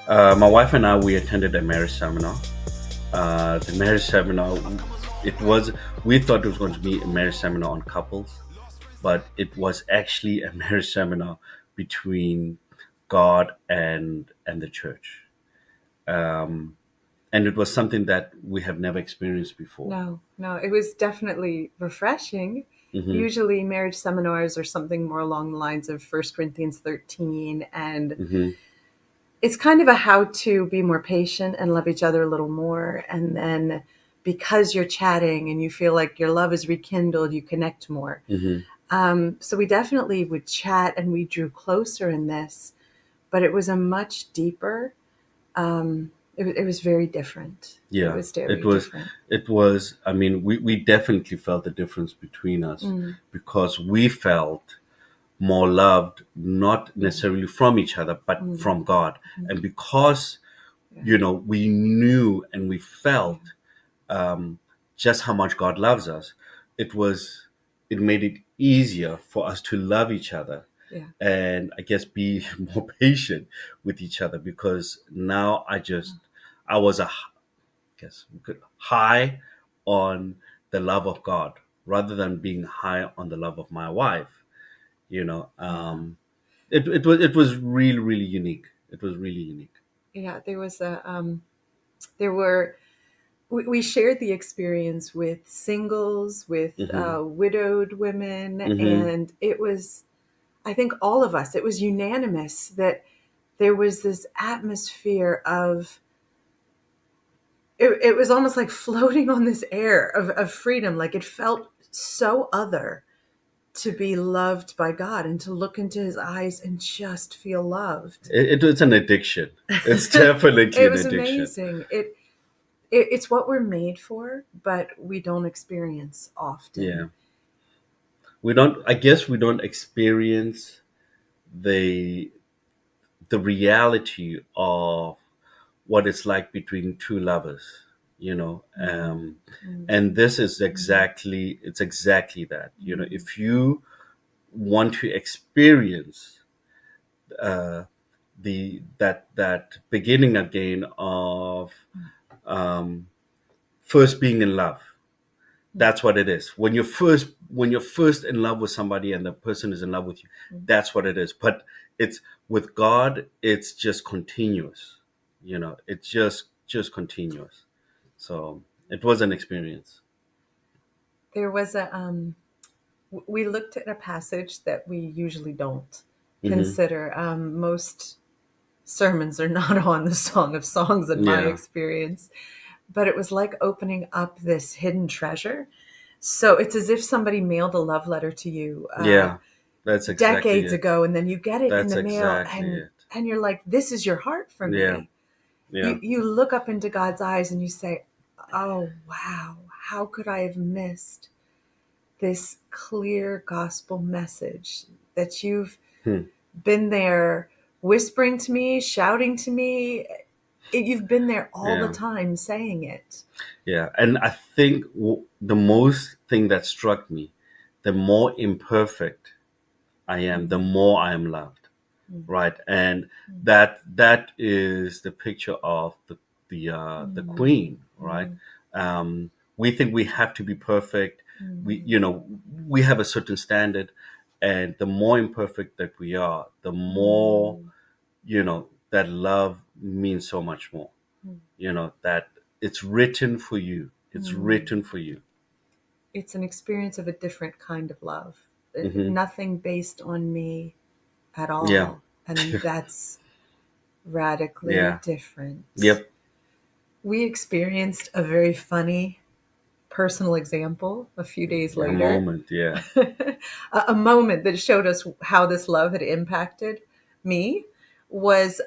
My wife and I, we attended a marriage seminar. The marriage seminar, it was, we thought it was going to be a marriage seminar on couples, but it was actually a marriage seminar between God and the church. Um, and it was something that we have never experienced before. No, it was definitely refreshing. Hmm. Usually, marriage seminars are something more along the lines of 1 Corinthians 13, and Hmm. it's kind of a how to be more patient and love each other a little more. And then because you're chatting and you feel like your love is rekindled, you connect more. Hmm. So we definitely would chat and we drew closer in this, but it was a much deeper. It was very different. It Yeah, was very different. it was, I mean, we definitely felt the difference between us Mm, because we felt more loved, not yeah. necessarily from each other, but Mm, from God. mhm, And because, yeah. we knew and we Yeah. felt um, just how much God loves us, it was, it made it easier for us to love each other Yeah. and I guess be more patient with each other because now I was guess we could high on the love of God rather than being high on the love of my wife. You know, Yeah. it was really really unique. It was really unique. Yeah. There were, we shared the experience with singles, with Hmm. widowed women, Hmm. and it was, I think all of us, it was unanimous that there was this atmosphere of, it was almost like floating on this air of freedom. Like it felt so other to be loved by God and to look into his eyes and just feel loved. It's an addiction. It's definitely It an was addiction. amazing. It's what we're made for, but we don't experience often. Yeah, we don't. I guess we don't experience the the reality of what it's like between two lovers. You know, Mm, mm, and this is mm, exactly that. mm, If you want to experience uh, that beginning again of um, first being in love. mm, That's what it is. When you're first in love with somebody and the person is in love with you, mm. that's what it is. But it's with God, it's just continuous. It's just continuous. So it was an experience. There was we looked at a passage that we usually don't Hmm. consider. Most sermons are not on the Song of Songs in my Yeah, experience, but it was like opening up this hidden treasure. So it's as if somebody mailed a love letter to you yeah, that's exactly decades it. ago, and then you get it in That's the mail, exactly it. and you're like, "This is your heart for Yeah, me." yeah, You look up into God's eyes and you say, "Oh wow, how could I have missed this clear gospel message that you've hmm, been there whispering to me, shouting to me. You've been there all the yeah. time saying it." Yeah, and I think the most thing that struck me, the more imperfect I am, the Mm, more I am loved, mm, right? And mm, that is the picture of the mm, queen, right? mm, We think we have to be perfect. We mm, you know we have a certain standard, and the more imperfect that we are, the more mm, that love means so much more. mm, That it's written for you. It's mm. written for you. It's an experience of a different kind of love. Hmm. Nothing based on me at Yeah. all. And that's radically Yeah. different. Yep. We experienced a very funny personal example a few days A later. moment. Yeah. A moment that showed us how this love had impacted me was,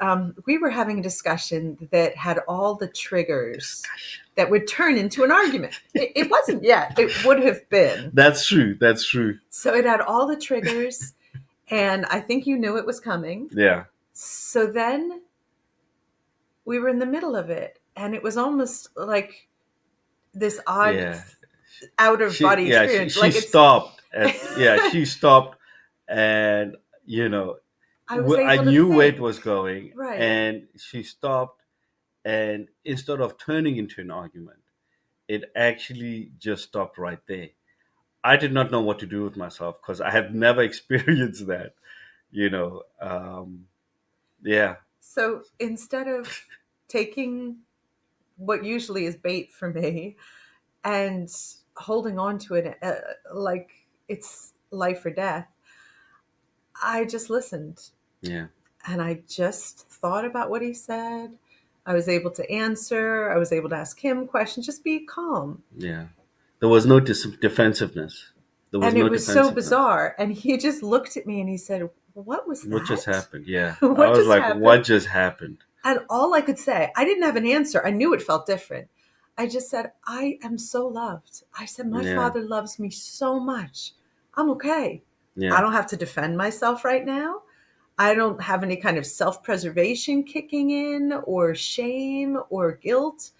we were having a discussion that had all the triggers Discussion. that would turn into an argument. It wasn't yet, it would have been. That's true. That's true. So it had all the triggers, and I think you knew it was coming. Yeah. So then we were in the middle of it, and it was almost like this odd Yeah. out of She body yeah she experience. she Like it's stopped at yeah she stopped and you know I was I able to knew where it think. was going, Right. and she stopped. And instead of turning into an argument, it actually just stopped right there. I did not know what to do with myself because I have never experienced that. You know, yeah, So instead of taking what usually is bait for me and holding on to it like it's life or death, I just listened yeah, and I just thought about what he said. I was able to answer. I was able to ask him questions, just be calm. yeah. There was no defensiveness. There was And it no was so defensiveness. bizarre. And he just looked at me and he said, "What was What just that? happened? Yeah, I What was just like, what happened?" just happened? And all I could say, I didn't have an answer. I knew it felt different. I just said, "I am so loved." I said, "My Yeah, father loves me so much. I'm okay. I yeah, don't have to defend myself right now. I don't have any kind of self preservation kicking in or shame or guilt.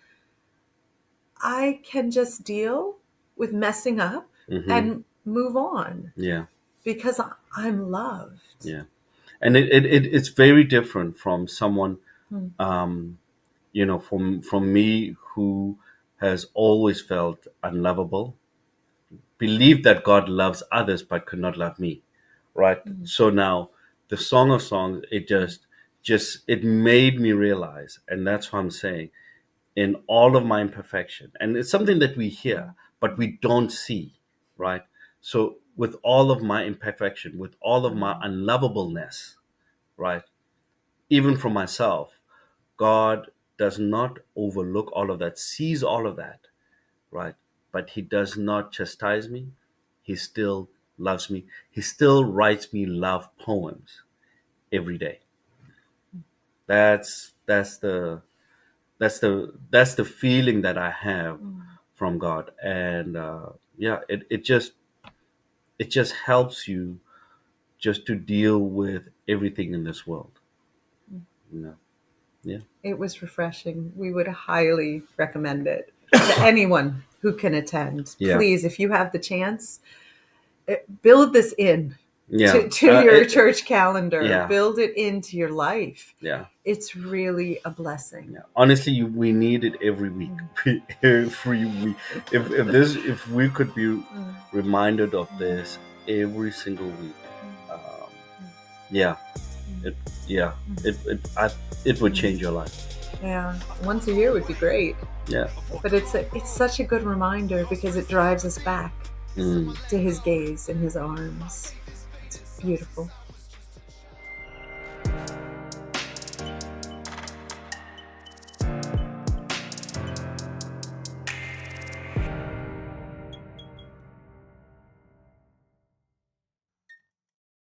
I can just deal with messing up mm-hmm. and move on Yeah, because I'm loved." yeah. And it's very different from someone, Hmm. from me who has always felt unlovable, believed that God loves others but could not love me, right? Hmm. So now the Song of Songs, it just it made me realize, and that's what I'm saying, in all of my imperfection, and it's something that we hear but we don't see, right? So with all of my imperfection, with all of my unlovableness, right, even from myself, God does not overlook all of that, sees all of that, right? But He does not chastise me. He still loves me. He still writes me love poems every day. That's the feeling that I have from God, and yeah, it just helps you just to deal with everything in this world. You know? Yeah, It was refreshing. We would highly recommend it to anyone who can attend. yeah, Please, if you have the chance, build this in yeah. to your church calendar, Yeah, build it into your life. yeah. It's really a blessing. Yeah, honestly, we need it every week. Every week. If we could be reminded of this every single week, um, yeah, it, yeah, it would change your life. Yeah, once a year would be great. Yeah. But it's such a good reminder because it drives us back Mm. to his gaze and his arms. It's beautiful.